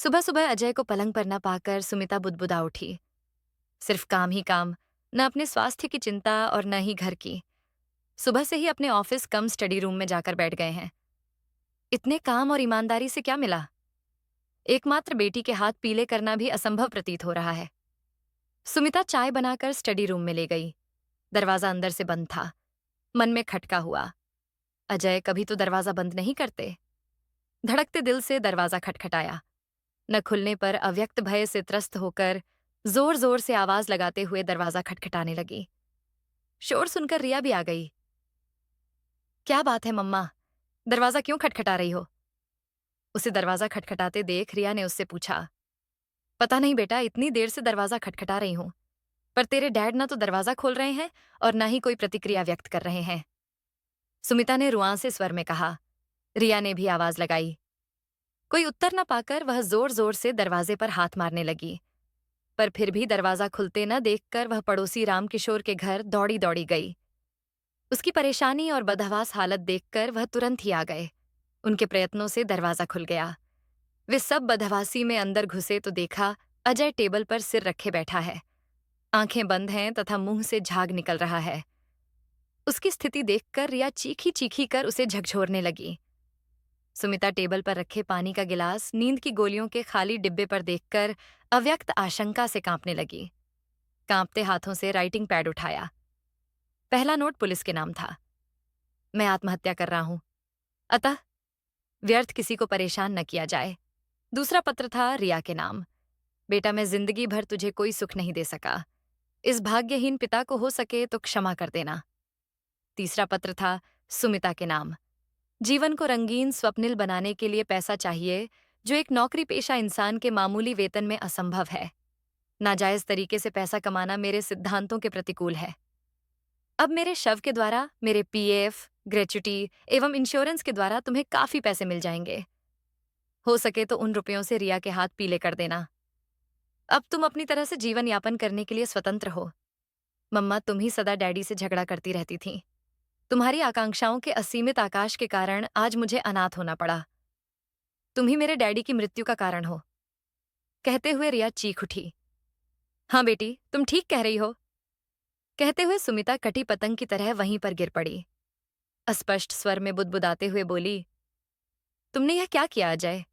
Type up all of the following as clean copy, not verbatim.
सुबह सुबह अजय को पलंग पर न पाकर सुमिता बुदबुदा उठी। सिर्फ काम ही काम, न अपने स्वास्थ्य की चिंता और न ही घर की। सुबह से ही अपने ऑफिस कम स्टडी रूम में जाकर बैठ गए हैं। इतने काम और ईमानदारी से क्या मिला? एकमात्र बेटी के हाथ पीले करना भी असंभव प्रतीत हो रहा है। सुमिता चाय बनाकर स्टडी रूम में ले गई। दरवाजा अंदर से बंद था। मन में खटका हुआ। अजय कभी तो दरवाजा बंद नहीं करते। धड़कते दिल से दरवाजा खटखटाया। न खुलने पर अव्यक्त भय से त्रस्त होकर जोर जोर से आवाज लगाते हुए दरवाजा खटखटाने लगी। शोर सुनकर रिया भी आ गई। क्या बात है मम्मा, दरवाजा क्यों खटखटा रही हो? उसे दरवाजा खटखटाते देख रिया ने उससे पूछा। पता नहीं बेटा, इतनी देर से दरवाजा खटखटा रही हूं, पर तेरे डैड ना तो दरवाजा खोल रहे हैं और ना ही कोई प्रतिक्रिया व्यक्त कर रहे हैं। सुमिता ने रुआंसे स्वर में कहा। रिया ने भी आवाज लगाई। कोई उत्तर न पाकर वह जोर जोर से दरवाजे पर हाथ मारने लगी, पर फिर भी दरवाजा खुलते न देखकर वह पड़ोसी रामकिशोर के घर दौड़ी दौड़ी गई। उसकी परेशानी और बदहवास हालत देखकर वह तुरंत ही आ गए। उनके प्रयत्नों से दरवाजा खुल गया। वे सब बदहवासी में अंदर घुसे तो देखा अजय टेबल पर सिर रखे बैठा है। आंखें बंद हैं तथा मुंह से झाग निकल रहा है। उसकी स्थिति देखकर रिया चीखी चीखी कर उसे झकझोरने लगी। सुमिता टेबल पर रखे पानी का गिलास, नींद की गोलियों के खाली डिब्बे पर देखकर अव्यक्त आशंका से कांपने लगी। कांपते हाथों से राइटिंग पैड उठाया। पहला नोट पुलिस के नाम था। मैं आत्महत्या कर रहा हूं, अतः व्यर्थ किसी को परेशान न किया जाए। दूसरा पत्र था रिया के नाम। बेटा, मैं जिंदगी भर तुझे कोई सुख नहीं दे सका। इस भाग्यहीन पिता को हो सके तो क्षमा कर देना। तीसरा पत्र था सुमिता के नाम। जीवन को रंगीन स्वप्निल बनाने के लिए पैसा चाहिए, जो एक नौकरी पेशा इंसान के मामूली वेतन में असंभव है। नाजायज तरीके से पैसा कमाना मेरे सिद्धांतों के प्रतिकूल है। अब मेरे शव के द्वारा, मेरे पीएफ, ग्रेच्युटी एवं इंश्योरेंस के द्वारा तुम्हें काफी पैसे मिल जाएंगे। हो सके तो उन रुपयों से रिया के हाथ पीले कर देना। अब तुम अपनी तरह से जीवन यापन करने के लिए स्वतंत्र हो। मम्मा, तुम ही सदा डैडी से झगड़ा करती रहती थीं। तुम्हारी आकांक्षाओं के असीमित आकाश के कारण आज मुझे अनाथ होना पड़ा। तुम ही मेरे डैडी की मृत्यु का कारण हो। कहते हुए रिया चीख उठी। हाँ बेटी, तुम ठीक कह रही हो। कहते हुए सुमिता कटी पतंग की तरह वहीं पर गिर पड़ी। अस्पष्ट स्वर में बुदबुदाते हुए बोली, तुमने यह क्या किया अजय?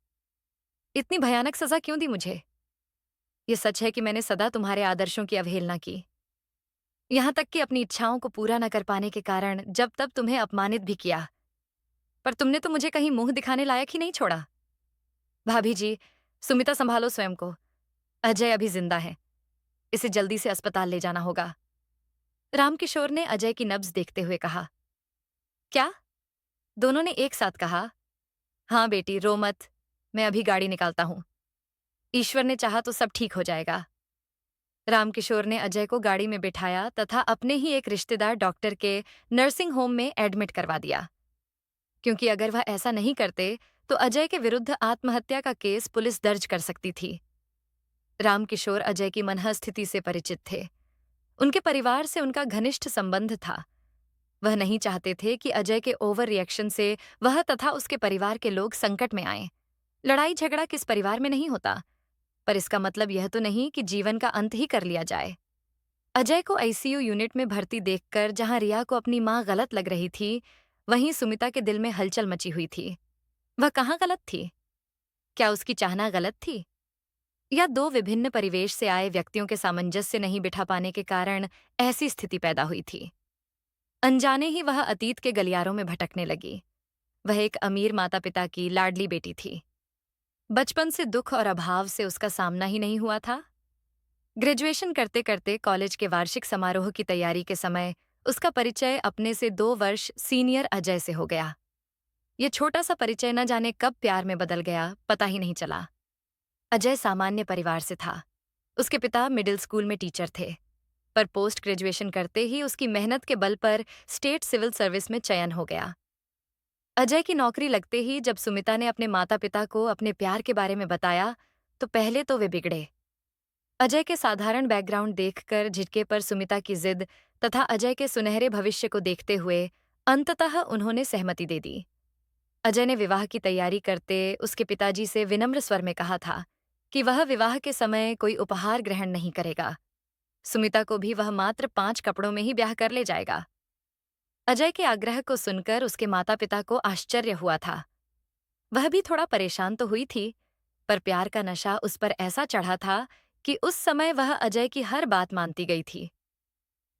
इतनी भयानक सजा क्यों दी मुझे? ये सच है कि मैंने सदा तुम्हारे आदर्शों की अवहेलना की, यहां तक कि अपनी इच्छाओं को पूरा न कर पाने के कारण जब तब तुम्हें अपमानित भी किया, पर तुमने तो मुझे कहीं मुंह दिखाने लायक ही नहीं छोड़ा। भाभी जी, सुमिता संभालो स्वयं को। अजय अभी जिंदा है, इसे जल्दी से अस्पताल ले जाना होगा। रामकिशोर ने अजय की नब्ज देखते हुए कहा। क्या? दोनों ने एक साथ कहा। हाँ बेटी, रो मत, मैं अभी गाड़ी निकालता हूं। ईश्वर ने चाहा तो सब ठीक हो जाएगा। रामकिशोर ने अजय को गाड़ी में बिठाया तथा अपने ही एक रिश्तेदार डॉक्टर के नर्सिंग होम में एडमिट करवा दिया, क्योंकि अगर वह ऐसा नहीं करते तो अजय के विरुद्ध आत्महत्या का केस पुलिस दर्ज कर सकती थी। रामकिशोर अजय की मनःस्थिति से परिचित थे। उनके परिवार से उनका घनिष्ठ संबंध था। वह नहीं चाहते थे कि अजय के ओवर रिएक्शन से वह तथा उसके परिवार के लोग संकट में आएं। लड़ाई झगड़ा किस परिवार में नहीं होता, पर इसका मतलब यह तो नहीं कि जीवन का अंत ही कर लिया जाए। अजय को आईसीयू यूनिट में भर्ती देखकर जहां रिया को अपनी मां गलत लग रही थी, वहीं सुमिता के दिल में हलचल मची हुई थी। वह कहाँ गलत थी? क्या उसकी चाहना गलत थी, या दो विभिन्न परिवेश से आए व्यक्तियों के सामंजस्य नहीं बिठा पाने के कारण ऐसी स्थिति पैदा हुई थी? अनजाने ही वह अतीत के गलियारों में भटकने लगी। वह एक अमीर माता पिता की लाडली बेटी थी। बचपन से दुख और अभाव से उसका सामना ही नहीं हुआ था। ग्रेजुएशन करते करते कॉलेज के वार्षिक समारोह की तैयारी के समय उसका परिचय अपने से 2 वर्ष सीनियर अजय से हो गया। ये छोटा सा परिचय न जाने कब प्यार में बदल गया, पता ही नहीं चला। अजय सामान्य परिवार से था। उसके पिता मिडिल स्कूल में टीचर थे, पर पोस्ट ग्रेजुएशन करते ही उसकी मेहनत के बल पर स्टेट सिविल सर्विस में चयन हो गया। अजय की नौकरी लगते ही जब सुमिता ने अपने माता पिता को अपने प्यार के बारे में बताया, तो पहले तो वे बिगड़े। अजय के साधारण बैकग्राउंड देखकर झिटके पर सुमिता की जिद तथा अजय के सुनहरे भविष्य को देखते हुए अंततः उन्होंने सहमति दे दी। अजय ने विवाह की तैयारी करते उसके पिताजी से विनम्र स्वर में कहा था कि वह विवाह के समय कोई उपहार ग्रहण नहीं करेगा। सुमिता को भी वह मात्र 5 कपड़ों में ही ब्याह कर ले जाएगा। अजय के आग्रह को सुनकर उसके माता पिता को आश्चर्य हुआ था। वह भी थोड़ा परेशान तो हुई थी, पर प्यार का नशा उस पर ऐसा चढ़ा था कि उस समय वह अजय की हर बात मानती गई थी।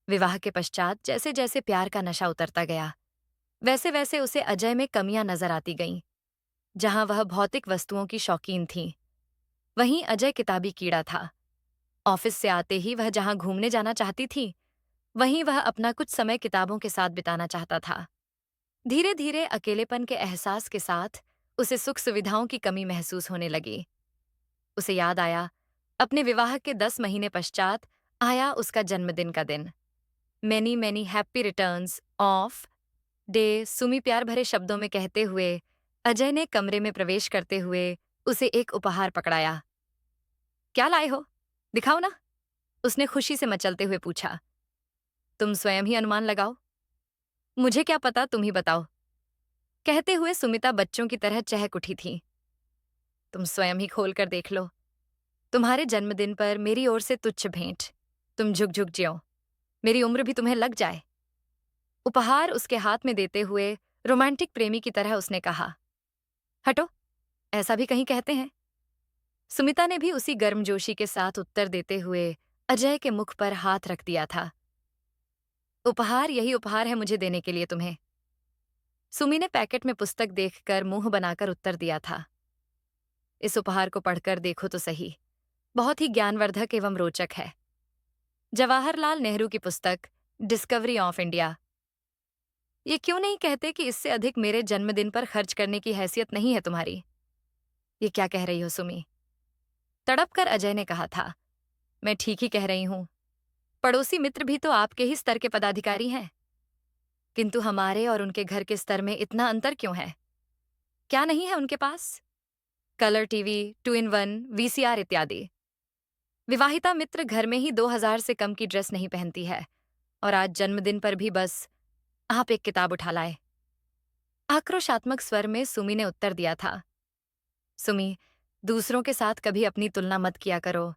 विवाह के पश्चात जैसे जैसे प्यार का नशा उतरता गया, वैसे वैसे उसे अजय में कमियां नजर आती गईं। जहां वह भौतिक वस्तुओं की शौकीन थी, वहीं अजय किताबी कीड़ा था। ऑफिस से आते ही वह जहां घूमने जाना चाहती थी, वहीं वह अपना कुछ समय किताबों के साथ बिताना चाहता था। धीरे धीरे अकेलेपन के एहसास के साथ उसे सुख सुविधाओं की कमी महसूस होने लगी। उसे याद आया, अपने विवाह के 10 महीने पश्चात आया उसका जन्मदिन का दिन। Many many happy returns of day, सुमी प्यार भरे शब्दों में कहते हुए अजय ने कमरे में प्रवेश करते हुए उसे एक उपहार पकड़ाया। क्या लाए हो? दिखाओ ना, उसने खुशी से मचलते हुए पूछा। तुम स्वयं ही अनुमान लगाओ। मुझे क्या पता, तुम ही बताओ। कहते हुए सुमिता बच्चों की तरह चहक उठी थी। तुम स्वयं ही खोल कर देख लो। तुम्हारे जन्मदिन पर मेरी ओर से तुच्छ भेंट। तुम झुक झुक जियो, मेरी उम्र भी तुम्हें लग जाए। उपहार उसके हाथ में देते हुए रोमांटिक प्रेमी की तरह उसने कहा। हटो, ऐसा भी कहीं कहते हैं? सुमिता ने भी उसी गर्मजोशी के साथ उत्तर देते हुए अजय के मुख पर हाथ रख दिया था। उपहार, यही उपहार है मुझे देने के लिए तुम्हें। सुमी ने पैकेट में पुस्तक देखकर मुंह बनाकर उत्तर दिया था। इस उपहार को पढ़कर देखो तो सही, बहुत ही ज्ञानवर्धक एवं रोचक है। जवाहरलाल नेहरू की पुस्तक डिस्कवरी ऑफ इंडिया। ये क्यों नहीं कहते कि इससे अधिक मेरे जन्मदिन पर खर्च करने की हैसियत नहीं है तुम्हारी? ये क्या कह रही हो सुमी? तड़प कर अजय ने कहा था। मैं ठीक ही कह रही हूं। पड़ोसी मित्र भी तो आपके ही स्तर के पदाधिकारी हैं। किंतु हमारे और उनके घर के स्तर में इतना अंतर क्यों है? क्या नहीं है उनके पास? कलर टीवी, 2 in 1, वीसीआर इत्यादि। विवाहिता मित्र घर में ही 2000 से कम की ड्रेस नहीं पहनती है, और आज जन्मदिन पर भी बस आप एक किताब उठा लाए। आक्रोशात्मक स्वर में सुमी ने उत्तर दिया था। सुमी, दूसरों के साथ कभी अपनी तुलना मत किया करो।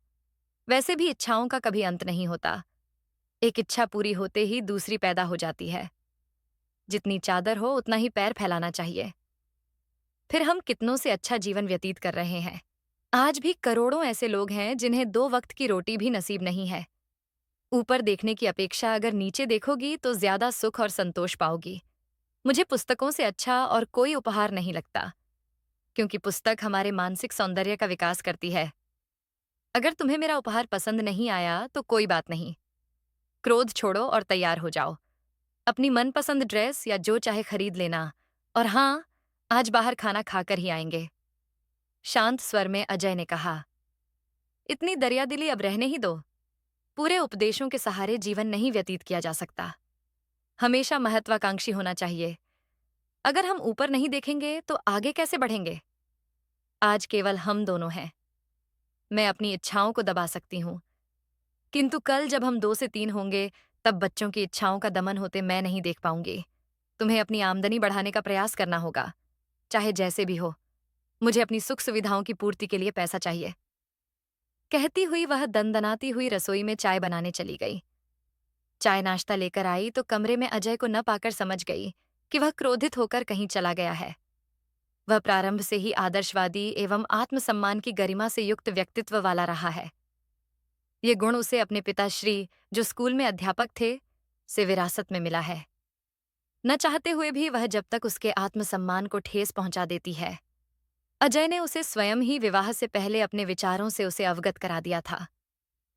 वैसे भी इच्छाओं का कभी अंत नहीं होता। एक इच्छा पूरी होते ही दूसरी पैदा हो जाती है। जितनी चादर हो उतना ही पैर फैलाना चाहिए। फिर हम कितनों से अच्छा जीवन व्यतीत कर रहे हैं। आज भी करोड़ों ऐसे लोग हैं जिन्हें 2 वक्त की रोटी भी नसीब नहीं है। ऊपर देखने की अपेक्षा अगर नीचे देखोगी तो ज्यादा सुख और संतोष पाओगी। मुझे पुस्तकों से अच्छा और कोई उपहार नहीं लगता, क्योंकि पुस्तक हमारे मानसिक सौंदर्य का विकास करती है। अगर तुम्हें मेरा उपहार पसंद नहीं आया तो कोई बात नहीं। क्रोध छोड़ो और तैयार हो जाओ। अपनी मनपसंद ड्रेस या जो चाहे खरीद लेना, और हाँ, आज बाहर खाना खाकर ही आएंगे। शांत स्वर में अजय ने कहा। इतनी दरियादिली अब रहने ही दो। पूरे उपदेशों के सहारे जीवन नहीं व्यतीत किया जा सकता। हमेशा महत्वाकांक्षी होना चाहिए। अगर हम ऊपर नहीं देखेंगे तो आगे कैसे बढ़ेंगे? आज केवल हम दोनों हैं। मैं अपनी इच्छाओं को दबा सकती हूँ, किंतु कल जब हम 2 से 3 होंगे, तब बच्चों की इच्छाओं का दमन होते मैं नहीं देख पाऊंगी। तुम्हें अपनी आमदनी बढ़ाने का प्रयास करना होगा, चाहे जैसे भी हो। मुझे अपनी सुख सुविधाओं की पूर्ति के लिए पैसा चाहिए। कहती हुई वह दनदनाती हुई रसोई में चाय बनाने चली गई। चाय नाश्ता लेकर आई तो कमरे में अजय को न पाकर समझ गई कि वह क्रोधित होकर कहीं चला गया है। वह प्रारंभ से ही आदर्शवादी एवं आत्मसम्मान की गरिमा से युक्त व्यक्तित्व वाला रहा है। ये गुण उसे अपने पिताश्री, जो स्कूल में अध्यापक थे, से विरासत में मिला है। न चाहते हुए भी वह जब तक उसके आत्मसम्मान को ठेस पहुंचा देती है। अजय ने उसे स्वयं ही विवाह से पहले अपने विचारों से उसे अवगत करा दिया था।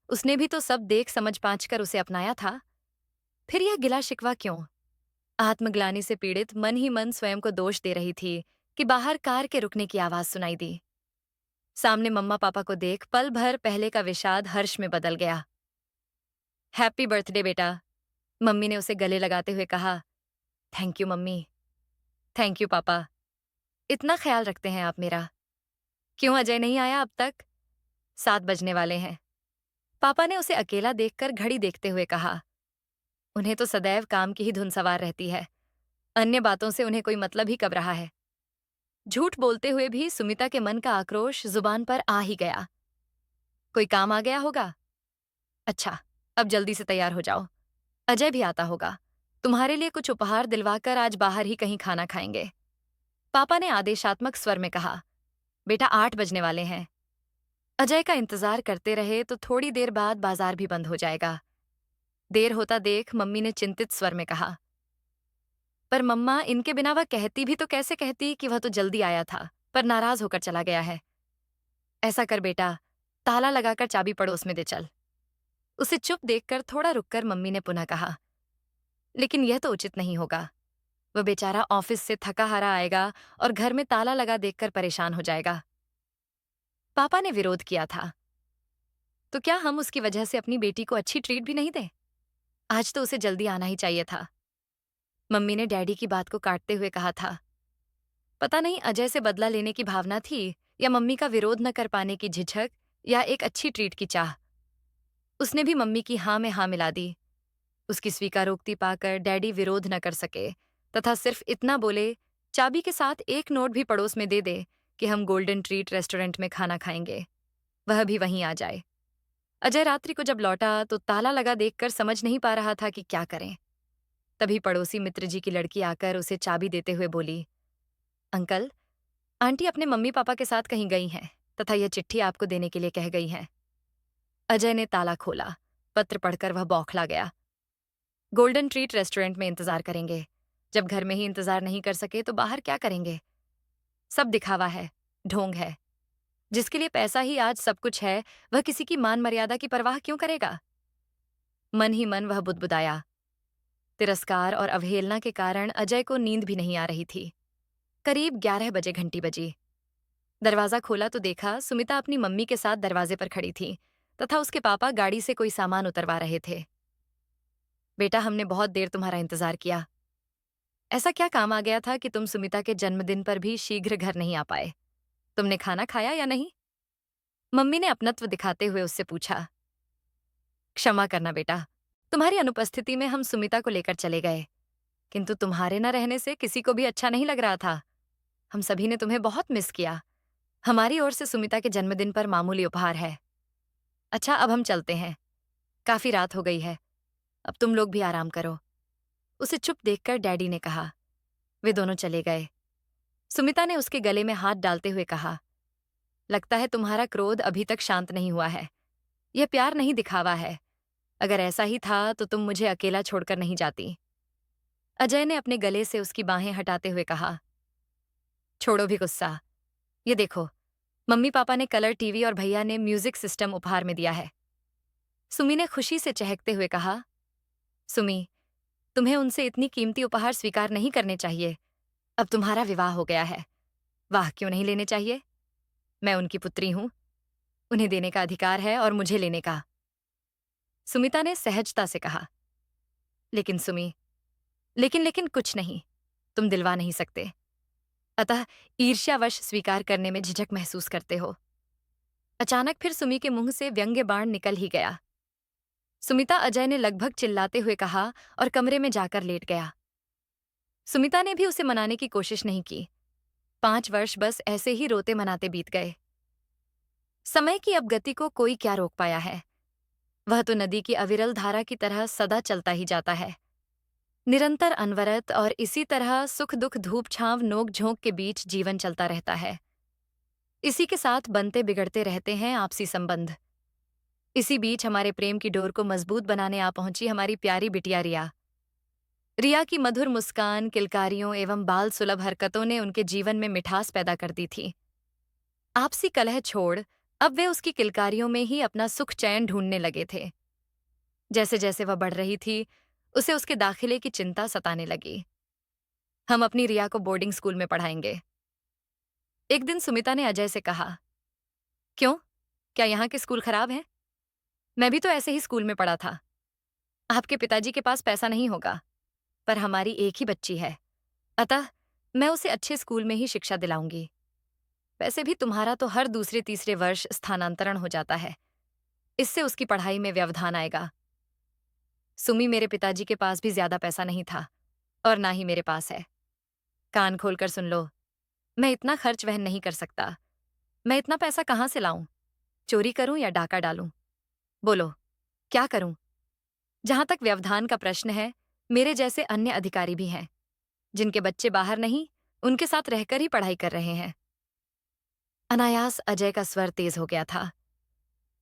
उसने भी तो सब देख समझ पाँच कर उसे अपनाया था। फिर यह गिला शिकवा क्यों? आत्मग्लानि से पीड़ित मन ही मन स्वयं को दोष दे रही थी कि बाहर कार के रुकने की आवाज सुनाई दी। सामने मम्मा पापा को देख पल भर पहले का विषाद हर्ष में बदल गया। हैप्पी बर्थडे बेटा, मम्मी ने उसे गले लगाते हुए कहा। Thank you mummy. Thank you पापा। इतना ख्याल रखते हैं आप मेरा। क्यों अजय नहीं आया अब तक? 7 बजने वाले हैं। पापा ने उसे अकेला देखकर घड़ी देखते हुए कहा। उन्हें तो सदैव काम की ही धुन सवार रहती है। अन्य बातों से उन्हें कोई मतलब ही कब रहा है। झूठ बोलते हुए भी सुमिता के मन का आक्रोश जुबान पर आ ही गया। कोई काम आ गया होगा? अच्छा, अब जल्दी से तैयार हो जाओ। अजय भी आता होगा। तुम्हारे लिए कुछ उपहार दिलवाकर आज बाहर ही कहीं खाना खाएंगे। पापा ने आदेशात्मक स्वर में कहा। बेटा 8 बजने वाले हैं। अजय का इंतजार करते रहे तो थोड़ी देर बाद बाजार भी बंद हो जाएगा। देर होता देख मम्मी ने चिंतित स्वर में कहा। पर मम्मा, इनके बिना वह कहती भी तो कैसे कहती कि वह तो जल्दी आया था, पर नाराज होकर चला गया है। ऐसा कर बेटा, ताला लगाकर चाबी पड़ोस में दे चल। उसे चुप देखकर थोड़ा रुककर मम्मी ने पुनः कहा। लेकिन यह तो उचित नहीं होगा। वह बेचारा ऑफिस से थका हारा आएगा और घर में ताला लगा देखकर परेशान हो जाएगा। पापा ने विरोध किया था। तो क्या हम उसकी वजह से अपनी बेटी को अच्छी ट्रीट भी नहीं दें? आज तो उसे जल्दी आना ही चाहिए था। मम्मी ने डैडी की बात को काटते हुए कहा था। पता नहीं अजय से बदला लेने की भावना थी या मम्मी का विरोध न कर पाने की झिझक या एक अच्छी ट्रीट की चाह। उसने भी मम्मी की हाँ में हाँ मिला दी। उसकी स्वीकारोक्ति पाकर डैडी विरोध न कर सके तथा सिर्फ इतना बोले, चाबी के साथ एक नोट भी पड़ोस में दे दे कि हम गोल्डन ट्रीट रेस्टोरेंट में खाना खाएंगे। वह भी वहीं आ जाए। अजय रात्रि को जब लौटा तो ताला लगा देखकर समझ नहीं पा रहा था कि क्या करें। तभी पड़ोसी मित्र जी की लड़की आकर उसे चाबी देते हुए बोली, अंकल, आंटी अपने मम्मी पापा के साथ कहीं गई हैं तथा यह चिट्ठी आपको देने के लिए कह गई हैं। अजय ने ताला खोला। पत्र पढ़कर वह बौखला गया। गोल्डन ट्रीट रेस्टोरेंट में इंतजार करेंगे। जब घर में ही इंतजार नहीं कर सके तो बाहर क्या करेंगे? सब दिखावा है, ढोंग है। जिसके लिए पैसा ही आज सब कुछ है, वह किसी की मान मर्यादा की परवाह क्यों करेगा? मन ही मन वह बुदबुदाया। तिरस्कार और अवहेलना के कारण अजय को नींद भी नहीं आ रही थी। करीब 11 बजे घंटी बजी। दरवाजा खोला तो देखा सुमिता अपनी मम्मी के साथ दरवाजे पर खड़ी थी तथा उसके पापा गाड़ी से कोई सामान उतरवा रहे थे। बेटा, हमने बहुत देर तुम्हारा इंतजार किया। ऐसा क्या काम आ गया था कि तुम सुमिता के जन्मदिन पर भी शीघ्र घर नहीं आ पाए? तुमने खाना खाया या नहीं? मम्मी ने अपनत्व दिखाते हुए उससे पूछा। क्षमा करना बेटा, तुम्हारी अनुपस्थिति में हम सुमिता को लेकर चले गए, किंतु तुम्हारे न रहने से किसी को भी अच्छा नहीं लग रहा था। हम सभी ने तुम्हें बहुत मिस किया। हमारी ओर से सुमिता के जन्मदिन पर मामूली उपहार है। अच्छा, अब हम चलते हैं। काफी रात हो गई है। अब तुम लोग भी आराम करो। उसे चुप देखकर डैडी ने कहा। वे दोनों चले गए। सुमिता ने उसके गले में हाथ डालते हुए कहा, लगता है तुम्हारा क्रोध अभी तक शांत नहीं हुआ है। यह प्यार नहीं, दिखावा है। अगर ऐसा ही था तो तुम मुझे अकेला छोड़कर नहीं जाती। अजय ने अपने गले से उसकी बाहें हटाते हुए कहा। छोड़ो भी गुस्सा। ये देखो, मम्मी पापा ने कलर टीवी और भैया ने म्यूजिक सिस्टम उपहार में दिया है। सुमी ने खुशी से चहकते हुए कहा। सुमी, तुम्हें उनसे इतनी कीमती उपहार स्वीकार नहीं करने चाहिए। अब तुम्हारा विवाह हो गया है। वाह, क्यों नहीं लेने चाहिए? मैं उनकी पुत्री हूं। उन्हें देने का अधिकार है और मुझे लेने का। सुमिता ने सहजता से कहा। लेकिन सुमी, लेकिन कुछ नहीं। तुम दिलवा नहीं सकते, अतः ईर्ष्यावश स्वीकार करने में झिझक महसूस करते हो। अचानक फिर सुमी के मुंह से व्यंग्य बाण निकल ही गया। सुमिता, अजय ने लगभग चिल्लाते हुए कहा और कमरे में जाकर लेट गया। सुमिता ने भी उसे मनाने की कोशिश नहीं की। 5 वर्ष बस ऐसे ही रोते मनाते बीत गए। समय की अब गति को कोई क्या रोक पाया है? वह तो नदी की अविरल धारा की तरह सदा चलता ही जाता है। निरंतर अनवरत और इसी तरह सुख दुख धूप छांव नोक झोंक के बीच जीवन चलता रहता है। इसी के साथ बनते बिगड़ते रहते हैं आपसी संबंध। इसी बीच हमारे प्रेम की डोर को मजबूत बनाने आ पहुंची हमारी प्यारी बिटिया रिया। रिया की मधुर मुस्कान, किलकारियों एवं बाल सुलभ हरकतों ने उनके जीवन में मिठास पैदा कर दी थी। आपसी कलह छोड़ अब वे उसकी किलकारियों में ही अपना सुख चैन ढूंढने लगे थे। जैसे जैसे वह बढ़ रही थी, उसे उसके दाखिले की चिंता सताने लगी। हम अपनी रिया को बोर्डिंग स्कूल में पढ़ाएंगे। एक दिन सुमिता ने अजय से कहा। क्यों? क्या यहाँ के स्कूल खराब हैं? मैं भी तो ऐसे ही स्कूल में पढ़ा था। आपके पिताजी के पास पैसा नहीं होगा, पर हमारी एक ही बच्ची है, अतः मैं उसे अच्छे स्कूल में ही शिक्षा दिलाऊंगी। वैसे भी तुम्हारा तो हर दूसरे तीसरे वर्ष स्थानांतरण हो जाता है। इससे उसकी पढ़ाई में व्यवधान आएगा। सुमी, मेरे पिताजी के पास भी ज्यादा पैसा नहीं था और ना ही मेरे पास है। कान खोलकर सुन लो, मैं इतना खर्च वहन नहीं कर सकता। मैं इतना पैसा कहाँ से लाऊं? चोरी करूं या डाका डालूं? बोलो, क्या करूं? जहां तक व्यवधान का प्रश्न है, मेरे जैसे अन्य अधिकारी भी हैं, जिनके बच्चे बाहर नहीं, उनके साथ रहकर ही पढ़ाई कर रहे हैं। अनायास अजय का स्वर तेज हो गया था।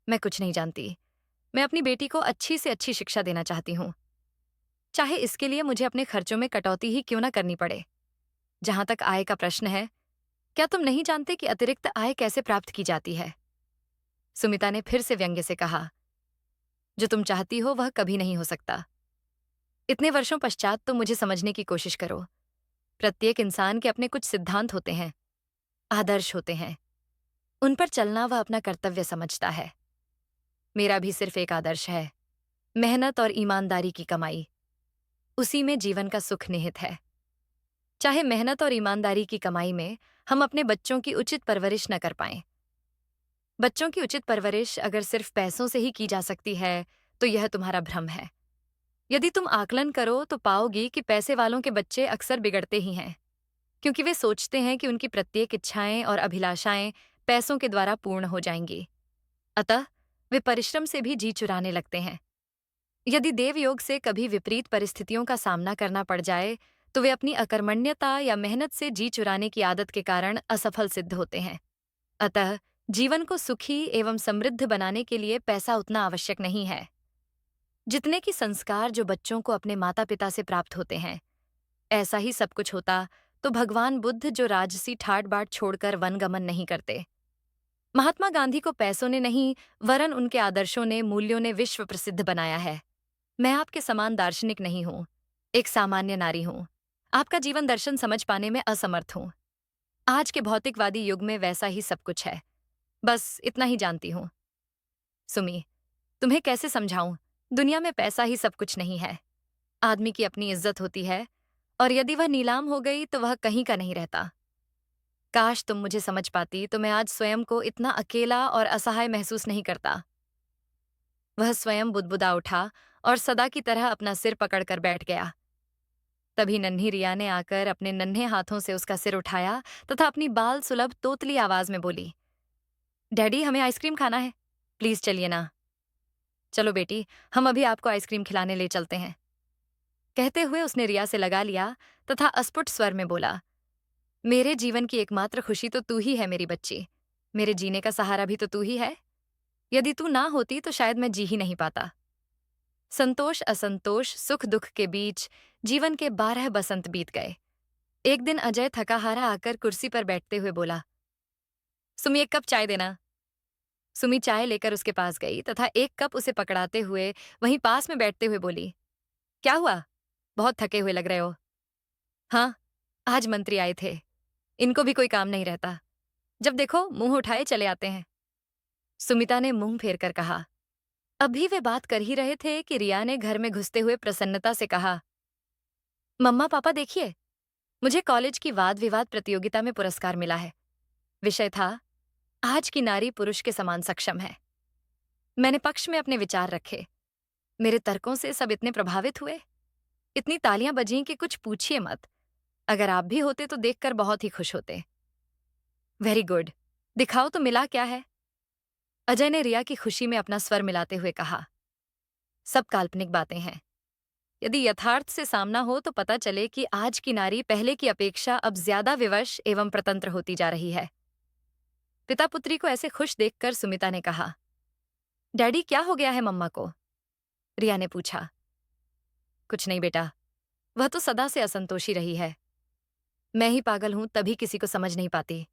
मैं कुछ नहीं जानती। मैं अपनी बेटी को अच्छी से अच्छी शिक्षा देना चाहती हूँ, चाहे इसके लिए मुझे अपने खर्चों में कटौती ही क्यों ना करनी पड़े। जहां तक आय का प्रश्न है, क्या तुम नहीं जानते कि अतिरिक्त आय कैसे प्राप्त की जाती है? सुमिता ने फिर से व्यंग्य से कहा। जो तुम चाहती हो वह कभी नहीं हो सकता। इतने वर्षों पश्चात तो मुझे समझने की कोशिश करो। प्रत्येक इंसान के अपने कुछ सिद्धांत होते हैं, आदर्श होते हैं। उन पर चलना वह अपना कर्तव्य समझता है। मेरा भी सिर्फ एक आदर्श है, मेहनत और ईमानदारी की कमाई। उसी में जीवन का सुख निहित है। चाहे मेहनत और ईमानदारी की कमाई में हम अपने बच्चों की उचित परवरिश न कर पाएं। बच्चों की उचित परवरिश अगर सिर्फ पैसों से ही की जा सकती है, तो यह तुम्हारा भ्रम है। यदि तुम आकलन करो तो पाओगी कि पैसे वालों के बच्चे अक्सर बिगड़ते ही हैं, क्योंकि वे सोचते हैं कि उनकी प्रत्येक इच्छाएं और अभिलाषाएं पैसों के द्वारा पूर्ण हो जाएंगी। अतः वे परिश्रम से भी जी चुराने लगते हैं। यदि देवयोग से कभी विपरीत परिस्थितियों का सामना करना पड़ जाए, तो वे अपनी अकर्मण्यता या मेहनत से जी चुराने की आदत के कारण असफल सिद्ध होते हैं। अतः जीवन को सुखी एवं समृद्ध बनाने के लिए पैसा उतना आवश्यक नहीं है, जितने कि संस्कार जो बच्चों को अपने माता पिता से प्राप्त होते हैं। ऐसा ही सब कुछ होता तो भगवान बुद्ध जो राजसी ठाट बाट छोड़कर वनगमन नहीं करते। महात्मा गांधी को पैसों ने नहीं, वरन उनके आदर्शों ने, मूल्यों ने विश्व प्रसिद्ध बनाया है। मैं आपके समान दार्शनिक नहीं हूं, एक सामान्य नारी हूं। आपका जीवन दर्शन समझ पाने में असमर्थ हूं। आज के भौतिकवादी युग में वैसा ही सब कुछ है। बस इतना ही जानती हूं। सुमी, तुम्हें कैसे समझाऊं? दुनिया में पैसा ही सब कुछ नहीं है। आदमी की अपनी इज्जत होती है, और यदि वह नीलाम हो गई तो वह कहीं का नहीं रहता। काश तुम मुझे समझ पाती तो मैं आज स्वयं को इतना अकेला और असहाय महसूस नहीं करता। वह स्वयं बुदबुदा उठा और सदा की तरह अपना सिर पकड़कर बैठ गया। तभी नन्ही रिया ने आकर अपने नन्हे हाथों से उसका सिर उठाया तथा अपनी बाल सुलभ तोतली आवाज में बोली, डैडी, हमें आइसक्रीम खाना है, प्लीज चलिए ना। चलो बेटी, हम अभी आपको आइसक्रीम खिलाने ले चलते हैं। कहते हुए उसने रिया से लगा लिया तथा अस्फुट स्वर में बोला, मेरे जीवन की एकमात्र खुशी तो तू ही है मेरी बच्ची। मेरे जीने का सहारा भी तो तू ही है। यदि तू ना होती तो शायद मैं जी ही नहीं पाता। संतोष असंतोष, सुख दुख के बीच जीवन के 12 बसंत बीत गए। एक दिन अजय थका हारा आकर कुर्सी पर बैठते हुए बोला, सुमी, एक कप चाय देना। सुमी चाय लेकर उसके पास गई तथा एक कप उसे पकड़ाते हुए वहीं पास में बैठते हुए बोली, क्या हुआ? बहुत थके हुए लग रहे हो। हाँ, आज मंत्री आए थे। इनको भी कोई काम नहीं रहता। जब देखो मुंह उठाए चले आते हैं। सुमिता ने मुंह फेर कर कहा। अभी वे बात कर ही रहे थे कि रिया ने घर में घुसते हुए प्रसन्नता से कहा, मम्मा पापा देखिए, मुझे कॉलेज की वाद विवाद प्रतियोगिता में पुरस्कार मिला है। विषय था, आज की नारी पुरुष के समान सक्षम है। मैंने पक्ष में अपने विचार रखे। मेरे तर्कों से सब इतने प्रभावित हुए, इतनी तालियां बजीं कि कुछ पूछिए मत। अगर आप भी होते तो देखकर बहुत ही खुश होते। वेरी गुड, दिखाओ तो मिला क्या है? अजय ने रिया की खुशी में अपना स्वर मिलाते हुए कहा, सब काल्पनिक बातें हैं। यदि यथार्थ से सामना हो तो पता चले कि आज की नारी पहले की अपेक्षा अब ज्यादा विवश एवं स्वतंत्र होती जा रही है। पिता पुत्री को ऐसे खुश देखकर सुमिता ने कहा, डैडी, क्या हो गया है मम्मा को? रिया ने पूछा। कुछ नहीं बेटा, वह तो सदा से असंतोषी रही है। मैं ही पागल हूं, तभी किसी को समझ नहीं पाती।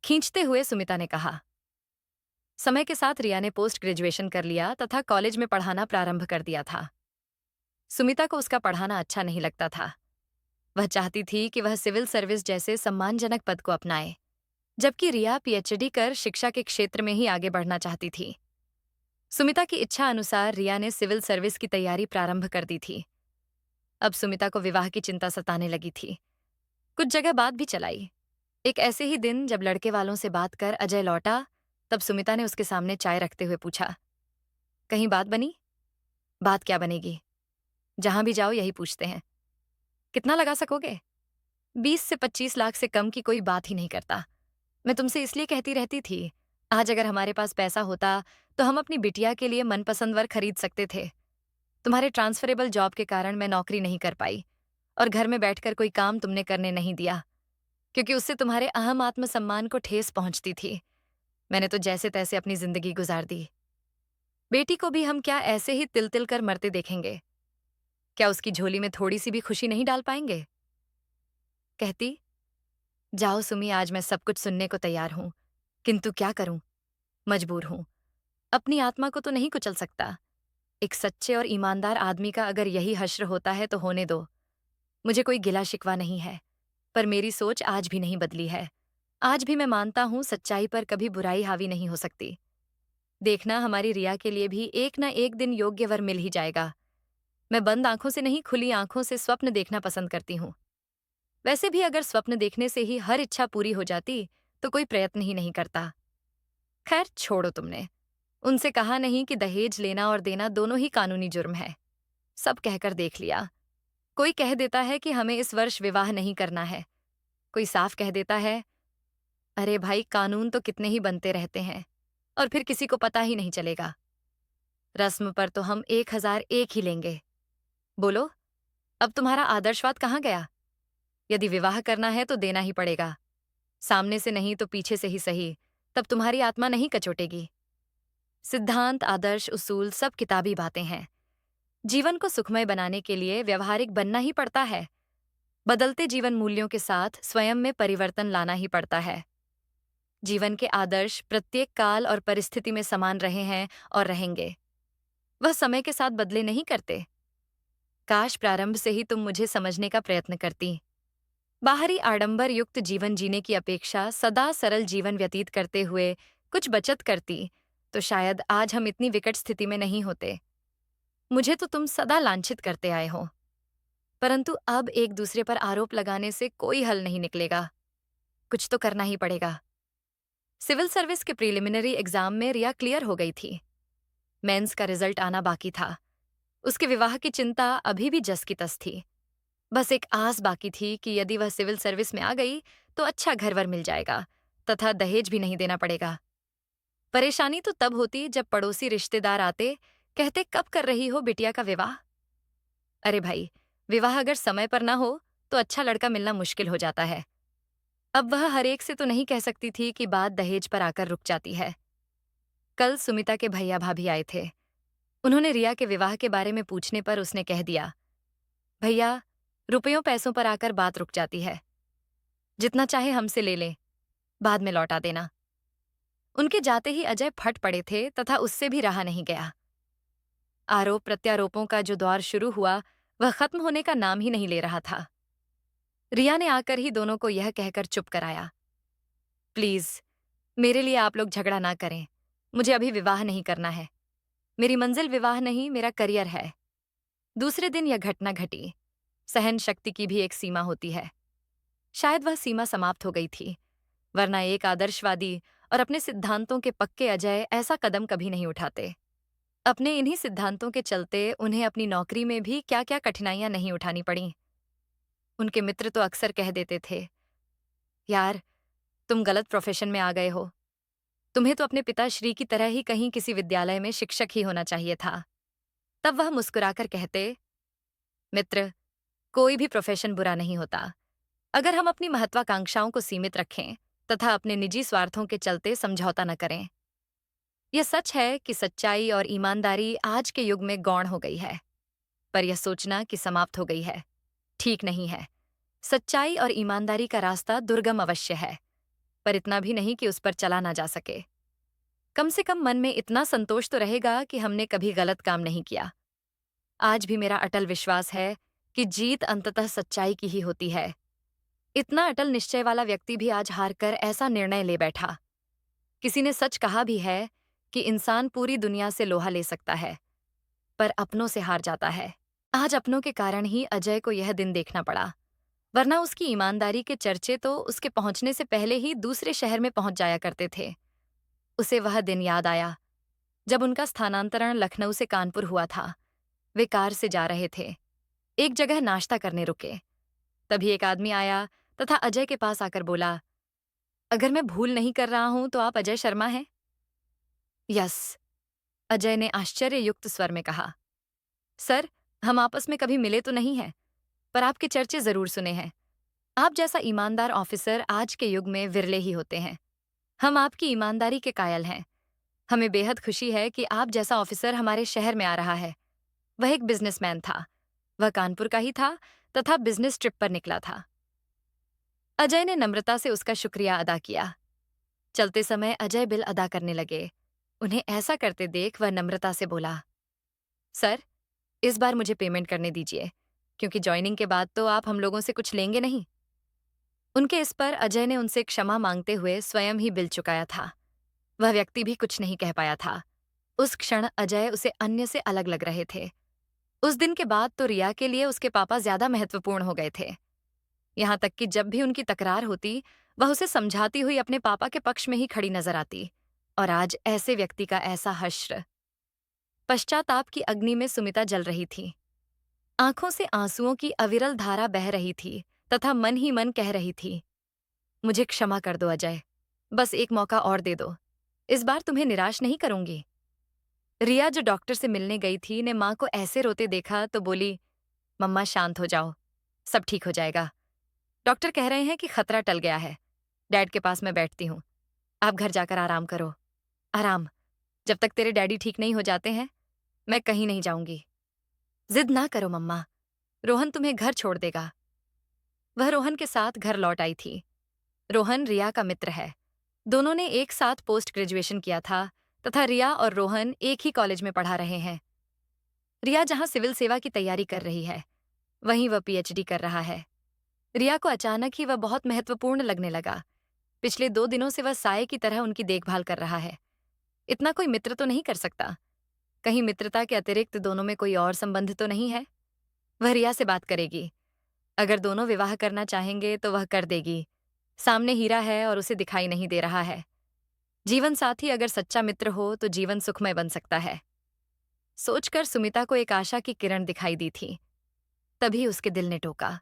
खींचते हुए सुमिता ने कहा। समय के साथ रिया ने पोस्ट ग्रेजुएशन कर लिया तथा कॉलेज में पढ़ाना प्रारंभ कर दिया था। सुमिता को उसका पढ़ाना अच्छा नहीं लगता था। वह चाहती थी कि वह सिविल सर्विस जैसे सम्मानजनक पद को अपनाए, जबकि रिया पीएचडी कर शिक्षा के क्षेत्र में ही आगे बढ़ना चाहती थी। सुमिता की इच्छा अनुसार रिया ने सिविल सर्विस की तैयारी प्रारंभ कर दी थी। अब सुमिता को विवाह की चिंता सताने लगी थी। कुछ जगह बात भी चलाई। एक ऐसे ही दिन जब लड़के वालों से बात कर अजय लौटा, तब सुमिता ने उसके सामने चाय रखते हुए पूछा, कहीं बात बनी? बात क्या बनेगी? जहां भी जाओ यही पूछते हैं। कितना लगा सकोगे? 20 से 25 लाख से कम की कोई बात ही नहीं करता। मैं तुमसे इसलिए कहती रहती थी, आज अगर हमारे पास पैसा होता तो हम अपनी बिटिया के लिए मनपसंद वर खरीद सकते थे। तुम्हारे ट्रांसफरेबल जॉब के कारण मैं नौकरी नहीं कर पाई और घर में बैठकर कोई काम तुमने करने नहीं दिया, क्योंकि उससे तुम्हारे अहम आत्मसम्मान को ठेस पहुंचती थी। मैंने तो जैसे तैसे अपनी जिंदगी गुजार दी। बेटी को भी हम क्या ऐसे ही तिल तिल कर मरते देखेंगे? क्या उसकी झोली में थोड़ी सी भी खुशी नहीं डाल पाएंगे? कहती, जाओ सुमी, आज मैं सब कुछ सुनने को तैयार हूं, किंतु क्या करूं? मजबूर हूं। अपनी आत्मा को तो नहीं कुचल सकता। एक सच्चे और ईमानदार आदमी का अगर यही हश्र होता है तो होने दो। मुझे कोई गिला शिकवा नहीं है, पर मेरी सोच आज भी नहीं बदली है। आज भी मैं मानता हूं सच्चाई पर कभी बुराई हावी नहीं हो सकती। देखना, हमारी रिया के लिए भी एक ना एक दिन योग्य वर मिल ही जाएगा। मैं बंद आंखों से नहीं, खुली आंखों से स्वप्न देखना पसंद करती हूँ। वैसे भी अगर स्वप्न देखने से ही हर इच्छा पूरी हो जाती तो कोई प्रयत्न ही नहीं करता। खैर छोड़ो, तुमने उनसे कहा नहीं कि दहेज लेना और देना दोनों ही कानूनी जुर्म है। सब कहकर देख लिया। कोई कह देता है कि हमें इस वर्ष विवाह नहीं करना है। कोई साफ कह देता है, अरे भाई, कानून तो कितने ही बनते रहते हैं और फिर किसी को पता ही नहीं चलेगा। रस्म पर तो हम 1001 ही लेंगे। बोलो, अब तुम्हारा आदर्शवाद कहाँ गया? यदि विवाह करना है तो देना ही पड़ेगा। सामने से नहीं तो पीछे से ही सही, तब तुम्हारी आत्मा नहीं कचोटेगी। सिद्धांत, आदर्श, उसूल सब किताबी बातें हैं। जीवन को सुखमय बनाने के लिए व्यवहारिक बनना ही पड़ता है। बदलते जीवन मूल्यों के साथ स्वयं में परिवर्तन लाना ही पड़ता है। जीवन के आदर्श प्रत्येक काल और परिस्थिति में समान रहे हैं और रहेंगे। वह समय के साथ बदले नहीं करते। काश प्रारंभ से ही तुम मुझे समझने का प्रयत्न करती। बाहरी आडंबर युक्त जीवन जीने की अपेक्षा सदा सरल जीवन व्यतीत करते हुए कुछ बचत करती तो शायद आज हम इतनी विकट स्थिति में नहीं होते। मुझे तो तुम सदा लांछित करते आए हो, परंतु अब एक दूसरे पर आरोप लगाने से कोई हल नहीं निकलेगा। कुछ तो करना ही पड़ेगा। सिविल सर्विस के प्रीलिमिनरी एग्जाम में रिया क्लियर हो गई थी। मेंस का रिजल्ट आना बाकी था। उसके विवाह की चिंता अभी भी जस की तस थी। बस एक आस बाकी थी कि यदि वह सिविल सर्विस में आ गई तो अच्छा घर-वर मिल जाएगा तथा दहेज भी नहीं देना पड़ेगा। परेशानी तो तब होती जब पड़ोसी रिश्तेदार आते, कहते, कब कर रही हो बिटिया का विवाह? अरे भाई, विवाह अगर समय पर ना हो तो अच्छा लड़का मिलना मुश्किल हो जाता है। अब वह हर एक से तो नहीं कह सकती थी कि बात दहेज पर आकर रुक जाती है। कल सुमिता के भैया भाभी आए थे। उन्होंने रिया के विवाह के बारे में पूछने पर उसने कह दिया, भैया, रुपयों पैसों पर आकर बात रुक जाती है। जितना चाहे हमसे ले लें, बाद में लौटा देना। उनके जाते ही अजय फट पड़े थे तथा उससे भी रहा नहीं गया। आरोप प्रत्यारोपों का जो दौर शुरू हुआ वह खत्म होने का नाम ही नहीं ले रहा था। रिया ने आकर ही दोनों को यह कहकर चुप कराया, प्लीज, मेरे लिए आप लोग झगड़ा ना करें। मुझे अभी विवाह नहीं करना है। मेरी मंजिल विवाह नहीं, मेरा करियर है। दूसरे दिन यह घटना घटी। सहन शक्ति की भी एक सीमा होती है। शायद वह सीमा समाप्त हो गई थी, वरना एक आदर्शवादी और अपने सिद्धांतों के पक्के अजय ऐसा कदम कभी नहीं उठाते। अपने इन्हीं सिद्धांतों के चलते उन्हें अपनी नौकरी में भी क्या क्या कठिनाइयां नहीं उठानी पड़ीं। उनके मित्र तो अक्सर कह देते थे, यार, तुम गलत प्रोफेशन में आ गए हो। तुम्हें तो अपने पिताश्री की तरह ही कहीं किसी विद्यालय में शिक्षक ही होना चाहिए था। तब वह मुस्कुराकर कहते, मित्र, कोई भी प्रोफेशन बुरा नहीं होता, अगर हम अपनी महत्वाकांक्षाओं को सीमित रखें तथा अपने निजी स्वार्थों के चलते समझौता न करें। यह सच है कि सच्चाई और ईमानदारी आज के युग में गौण हो गई है, पर यह सोचना कि समाप्त हो गई है, ठीक नहीं है। सच्चाई और ईमानदारी का रास्ता दुर्गम अवश्य है, पर इतना भी नहीं कि उस पर चला ना जा सके। कम से कम मन में इतना संतोष तो रहेगा कि हमने कभी गलत काम नहीं किया। आज भी मेरा अटल विश्वास है कि जीत अंततः सच्चाई की ही होती है। इतना अटल निश्चय वाला व्यक्ति भी आज हारकर ऐसा निर्णय ले बैठा। किसी ने सच कहा भी है कि इंसान पूरी दुनिया से लोहा ले सकता है, पर अपनों से हार जाता है। आज अपनों के कारण ही अजय को यह दिन देखना पड़ा, वरना उसकी ईमानदारी के चर्चे तो उसके पहुंचने से पहले ही दूसरे शहर में पहुंच जाया करते थे। उसे वह दिन याद आया जब उनका स्थानांतरण लखनऊ से कानपुर हुआ था। वे कार से जा रहे थे। एक जगह नाश्ता करने रुके। तभी एक आदमी आया तथा अजय के पास आकर बोला, अगर मैं भूल नहीं कर रहा हूं तो आप अजय शर्मा हैं? यस, अजय ने आश्चर्ययुक्त स्वर में कहा। सर, हम आपस में कभी मिले तो नहीं हैं, पर आपके चर्चे जरूर सुने हैं। आप जैसा ईमानदार ऑफिसर आज के युग में विरले ही होते हैं। हम आपकी ईमानदारी के कायल हैं। हमें बेहद खुशी है कि आप जैसा ऑफिसर हमारे शहर में आ रहा है। वह एक बिजनेसमैन था। वह कानपुर का ही था तथा बिजनेस ट्रिप पर निकला था। अजय ने नम्रता से उसका शुक्रिया अदा किया। चलते समय अजय बिल अदा करने लगे। उन्हें ऐसा करते देख वह नम्रता से बोला, सर, इस बार मुझे पेमेंट करने दीजिए, क्योंकि ज्वाइनिंग के बाद तो आप हम लोगों से कुछ लेंगे नहीं। उनके इस पर अजय ने उनसे क्षमा मांगते हुए स्वयं ही बिल चुकाया था। वह व्यक्ति भी कुछ नहीं कह पाया था। उस क्षण अजय उसे अन्य से अलग लग रहे थे। उस दिन के बाद तो रिया के लिए उसके पापा ज्यादा महत्वपूर्ण हो गए थे। यहाँ तक कि जब भी उनकी तकरार होती, वह उसे समझाती हुई अपने पापा के पक्ष में ही खड़ी नजर आती। और आज ऐसे व्यक्ति का ऐसा हश्र। पश्चाताप की अग्नि में सुमिता जल रही थी। आंखों से आंसुओं की अविरल धारा बह रही थी तथा मन ही मन कह रही थी, मुझे क्षमा कर दो अजय, बस एक मौका और दे दो। इस बार तुम्हें निराश नहीं करूंगी। रिया जो डॉक्टर से मिलने गई थी ने माँ को ऐसे रोते देखा तो बोली, मम्मा शांत हो जाओ, सब ठीक हो जाएगा। डॉक्टर कह रहे हैं कि खतरा टल गया है। डैड के पास मैं बैठती हूँ, आप घर जाकर आराम करो। आराम? जब तक तेरे डैडी ठीक नहीं हो जाते हैं, मैं कहीं नहीं जाऊंगी। जिद ना करो मम्मा, रोहन तुम्हें घर छोड़ देगा। वह रोहन के साथ घर लौट आई थी। रोहन रिया का मित्र है। दोनों ने एक साथ पोस्ट ग्रेजुएशन किया था तथा रिया और रोहन एक ही कॉलेज में पढ़ा रहे हैं। रिया जहां सिविल सेवा की तैयारी कर रही है, वहीं वह पीएचडी कर रहा है। रिया को अचानक ही वह बहुत महत्वपूर्ण लगने लगा। पिछले 2 दिनों से वह साये की तरह उनकी देखभाल कर रहा है। इतना कोई मित्र तो नहीं कर सकता। कहीं मित्रता के अतिरिक्त दोनों में कोई और संबंध तो नहीं है? वह रिया से बात करेगी। अगर दोनों विवाह करना चाहेंगे तो वह कर देगी। सामने हीरा है और उसे दिखाई नहीं दे रहा है। जीवन साथी अगर सच्चा मित्र हो तो जीवन सुखमय बन सकता है। सोचकर सुमिता को एक आशा की किरण दिखाई दी थी। तभी उसके दिल ने टोका,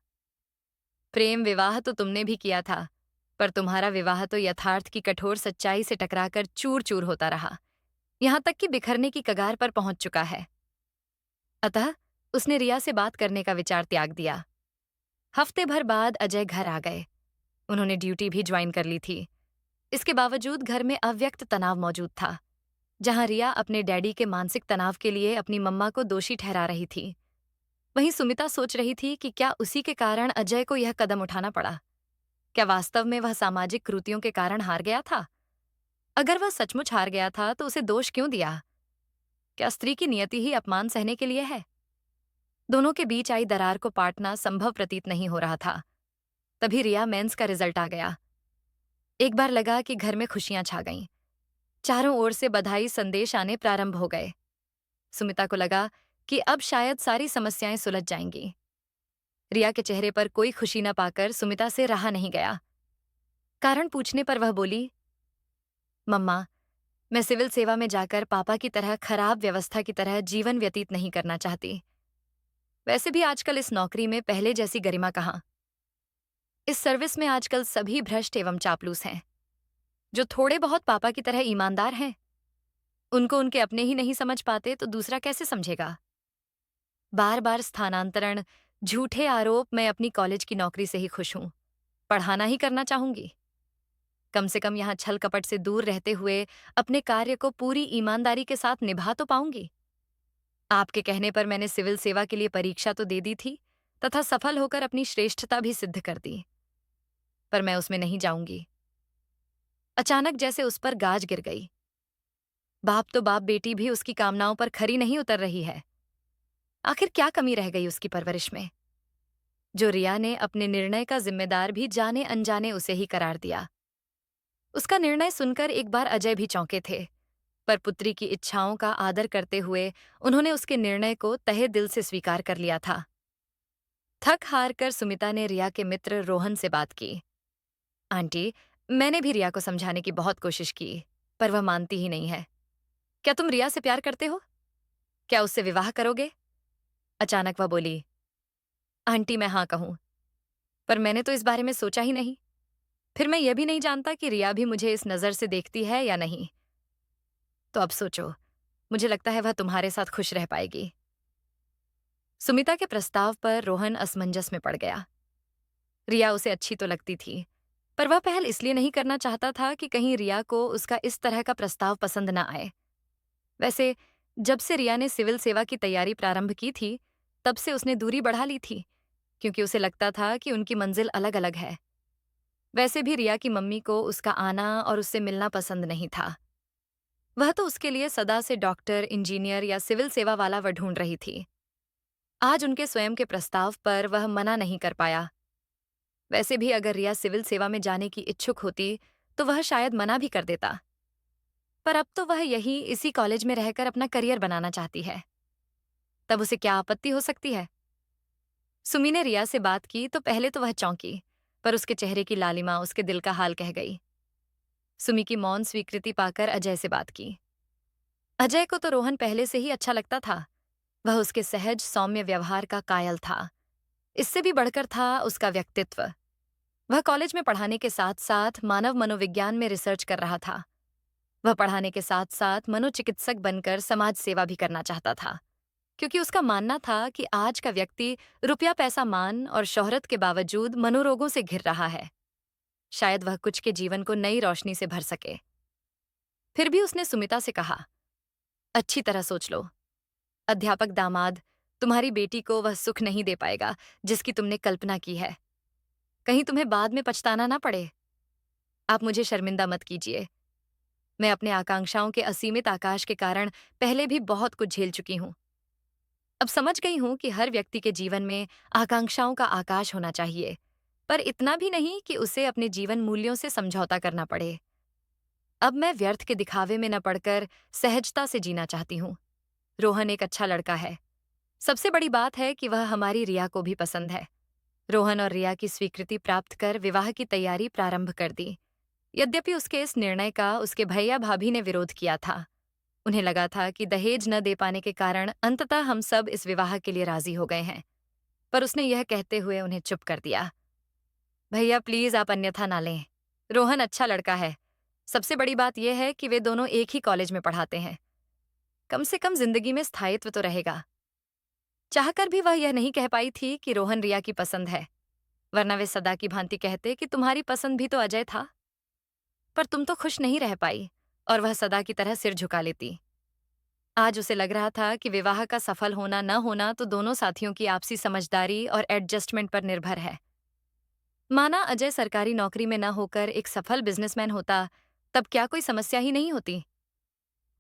प्रेम विवाह तो तुमने भी किया था, पर तुम्हारा विवाह तो यथार्थ की कठोर सच्चाई से टकराकर चूर चूर होता रहा, यहां तक कि बिखरने की कगार पर पहुंच चुका है। अतः उसने रिया से बात करने का विचार त्याग दिया। हफ्ते भर बाद अजय घर आ गए। उन्होंने ड्यूटी भी ज्वाइन कर ली थी। इसके बावजूद घर में अव्यक्त तनाव मौजूद था। जहां रिया अपने डैडी के मानसिक तनाव के लिए अपनी मम्मा को दोषी ठहरा रही थी, वहीं सुमिता सोच रही थी कि क्या उसी के कारण अजय को यह कदम उठाना पड़ा। क्या वास्तव में वह सामाजिक कृतियों के कारण हार गया था? अगर वह सचमुच हार गया था तो उसे दोष क्यों दिया? क्या स्त्री की नियति ही अपमान सहने के लिए है? दोनों के बीच आई दरार को पाटना संभव प्रतीत नहीं हो रहा था। तभी रिया मेंस का रिजल्ट आ गया। एक बार लगा कि घर में खुशियां छा गईं। चारों ओर से बधाई संदेश आने प्रारंभ हो गए। सुमिता को लगा कि अब शायद सारी समस्याएं सुलझ जाएंगी। रिया के चेहरे पर कोई खुशी न पाकर सुमिता से रहा नहीं गया। कारण पूछने पर वह बोली, मम्मा, मैं सिविल सेवा में जाकर पापा की तरह खराब व्यवस्था की तरह जीवन व्यतीत नहीं करना चाहती। वैसे भी आजकल इस नौकरी में पहले जैसी गरिमा कहाँ। इस सर्विस में आजकल सभी भ्रष्ट एवं चापलूस हैं। जो थोड़े बहुत पापा की तरह ईमानदार हैं, उनको उनके अपने ही नहीं समझ पाते तो दूसरा कैसे समझेगा। बार बार स्थानांतरण, झूठे आरोप, मैं अपनी कॉलेज की नौकरी से ही खुश हूं। पढ़ाना ही करना चाहूंगी। कम से कम यहाँ छल कपट से दूर रहते हुए अपने कार्य को पूरी ईमानदारी के साथ निभा तो पाऊंगी। आपके कहने पर मैंने सिविल सेवा के लिए परीक्षा तो दे दी थी तथा सफल होकर अपनी श्रेष्ठता भी सिद्ध कर दी, पर मैं उसमें नहीं जाऊंगी। अचानक जैसे उस पर गाज गिर गई। बाप तो बाप, बेटी भी उसकी कामनाओं पर खरी नहीं उतर रही है। आखिर क्या कमी रह गई उसकी परवरिश में, जो रिया ने अपने निर्णय का जिम्मेदार भी जाने अनजाने उसे ही करार दिया। उसका निर्णय सुनकर एक बार अजय भी चौंके थे, पर पुत्री की इच्छाओं का आदर करते हुए उन्होंने उसके निर्णय को तहे दिल से स्वीकार कर लिया था। थक हार कर सुमिता ने रिया के मित्र रोहन से बात की। आंटी, मैंने भी रिया को समझाने की बहुत कोशिश की, पर वह मानती ही नहीं है। क्या तुम रिया से प्यार करते हो? क्या उससे विवाह करोगे? अचानक वह बोली, आंटी मैं हाँ कहूं, पर मैंने तो इस बारे में सोचा ही नहीं। फिर मैं यह भी नहीं जानता कि रिया भी मुझे इस नजर से देखती है या नहीं। तो अब सोचो, मुझे लगता है वह तुम्हारे साथ खुश रह पाएगी। सुमिता के प्रस्ताव पर रोहन असमंजस में पड़ गया। रिया उसे अच्छी तो लगती थी, पर वह पहल इसलिए नहीं करना चाहता था कि कहीं रिया को उसका इस तरह का प्रस्ताव पसंद ना आए। वैसे, जब से रिया ने सिविल सेवा की तैयारी प्रारंभ की थी, तब से उसने दूरी बढ़ा ली थी, क्योंकि उसे लगता था कि उनकी मंजिल अलग-अलग है। वैसे भी रिया की मम्मी को उसका आना और उससे मिलना पसंद नहीं था। वह तो उसके लिए सदा से डॉक्टर, इंजीनियर या सिविल सेवा वाला वह ढूंढ रही थी। आज उनके स्वयं के प्रस्ताव पर वह मना नहीं कर पाया। वैसे भी अगर रिया सिविल सेवा में जाने की इच्छुक होती, तो वह शायद मना भी कर देता। पर अब तो वह यही इसी कॉलेज में रहकर अपना करियर बनाना चाहती है। तब उसे क्या आपत्ति हो सकती है? सुमी ने रिया से बात की तो पहले तो वह चौंकी, पर उसके चेहरे की लालिमा उसके दिल का हाल कह गई। सुमी की मौन स्वीकृति पाकर अजय से बात की। अजय को तो रोहन पहले से ही अच्छा लगता था। वह उसके सहज सौम्य व्यवहार का कायल था। इससे भी बढ़कर था उसका व्यक्तित्व। वह कॉलेज में पढ़ाने के साथ साथ मानव मनोविज्ञान में रिसर्च कर रहा था। वह पढ़ाने के साथ साथ मनोचिकित्सक बनकर समाज सेवा भी करना चाहता था, क्योंकि उसका मानना था कि आज का व्यक्ति रुपया पैसा मान और शोहरत के बावजूद मनोरोगों से घिर रहा है। शायद वह कुछ के जीवन को नई रोशनी से भर सके। फिर भी उसने सुमिता से कहा, अच्छी तरह सोच लो। अध्यापक दामाद तुम्हारी बेटी को वह सुख नहीं दे पाएगा जिसकी तुमने कल्पना की है। कहीं तुम्हें बाद में पछताना ना पड़े। आप मुझे शर्मिंदा मत कीजिए। मैं अपने आकांक्षाओं के असीमित आकाश के कारण पहले भी बहुत कुछ झेल चुकी हूं। अब समझ गई हूं कि हर व्यक्ति के जीवन में आकांक्षाओं का आकाश होना चाहिए, पर इतना भी नहीं कि उसे अपने जीवन मूल्यों से समझौता करना पड़े। अब मैं व्यर्थ के दिखावे में न पड़कर सहजता से जीना चाहती हूँ। रोहन एक अच्छा लड़का है। सबसे बड़ी बात है कि वह हमारी रिया को भी पसंद है। रोहन और रिया की स्वीकृति प्राप्त कर विवाह की तैयारी प्रारंभ कर दी। यद्यपि उसके इस निर्णय का उसके भैया भाभी ने विरोध किया था। उन्हें लगा था कि दहेज न दे पाने के कारण अंततः हम सब इस विवाह के लिए राजी हो गए हैं। पर उसने यह कहते हुए उन्हें चुप कर दिया। भैया प्लीज आप अन्यथा ना लें। रोहन अच्छा लड़का है। सबसे बड़ी बात यह है कि वे दोनों एक ही कॉलेज में पढ़ाते हैं। कम से कम जिंदगी में स्थायित्व तो रहेगा। चाहकर भी वह यह नहीं कह पाई थी कि रोहन रिया की पसंद है, वरना वे सदा की भांति कहते कि तुम्हारी पसंद भी तो अजय था। पर तुम तो खुश नहीं रह पाई और वह सदा की तरह सिर झुका लेती। आज उसे लग रहा था कि विवाह का सफल होना न होना तो दोनों साथियों की आपसी समझदारी और एडजस्टमेंट पर निर्भर है। माना अजय सरकारी नौकरी में न होकर एक सफल बिजनेसमैन होता, तब क्या कोई समस्या ही नहीं होती?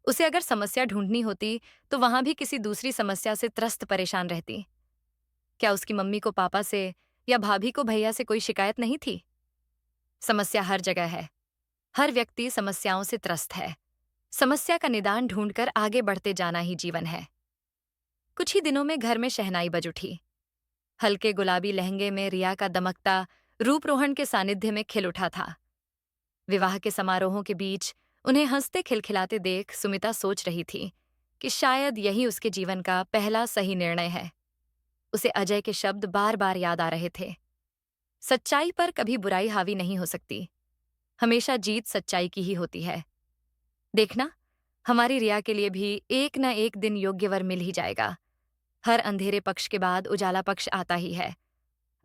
उसे अगर समस्या ढूंढनी होती तो वहां भी किसी दूसरी समस्या से त्रस्त परेशान रहती। क्या उसकी मम्मी को पापा से या भाभी को भैया से कोई शिकायत नहीं थी? समस्या हर जगह है। हर व्यक्ति समस्याओं से त्रस्त है। समस्या का निदान ढूंढकर आगे बढ़ते जाना ही जीवन है। कुछ ही दिनों में घर में शहनाई बज उठी। हल्के गुलाबी लहंगे में रिया का दमकता रूप रोहन के सानिध्य में खिल उठा था। विवाह के समारोहों के बीच उन्हें हंसते खिलखिलाते देख सुमिता सोच रही थी कि शायद यही उसके जीवन का पहला सही निर्णय है। उसे अजय के शब्द बार बार याद आ रहे थे। सच्चाई पर कभी बुराई हावी नहीं हो सकती। हमेशा जीत सच्चाई की ही होती है। देखना, हमारी रिया के लिए भी एक न एक दिन योग्य वर मिल ही जाएगा। हर अंधेरे पक्ष के बाद उजाला पक्ष आता ही है।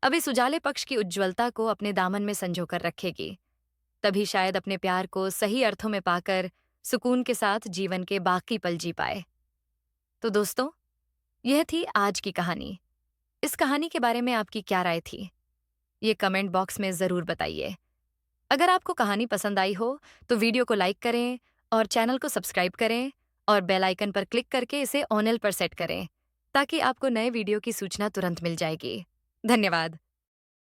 अब इस उजाले पक्ष की उज्ज्वलता को अपने दामन में संजोकर रखेगी। तभी शायद अपने प्यार को सही अर्थों में पाकर सुकून के साथ जीवन के बाकी पल जी पाए। तो दोस्तों, यह थी आज की कहानी। इस कहानी के बारे में आपकी क्या राय थी? ये कमेंट बॉक्स में जरूर बताइए। अगर आपको कहानी पसंद आई हो तो वीडियो को लाइक करें और चैनल को सब्सक्राइब करें और बेल आइकन पर क्लिक करके इसे ऑल पर सेट करें, ताकि आपको नए वीडियो की सूचना तुरंत मिल जाएगी। धन्यवाद।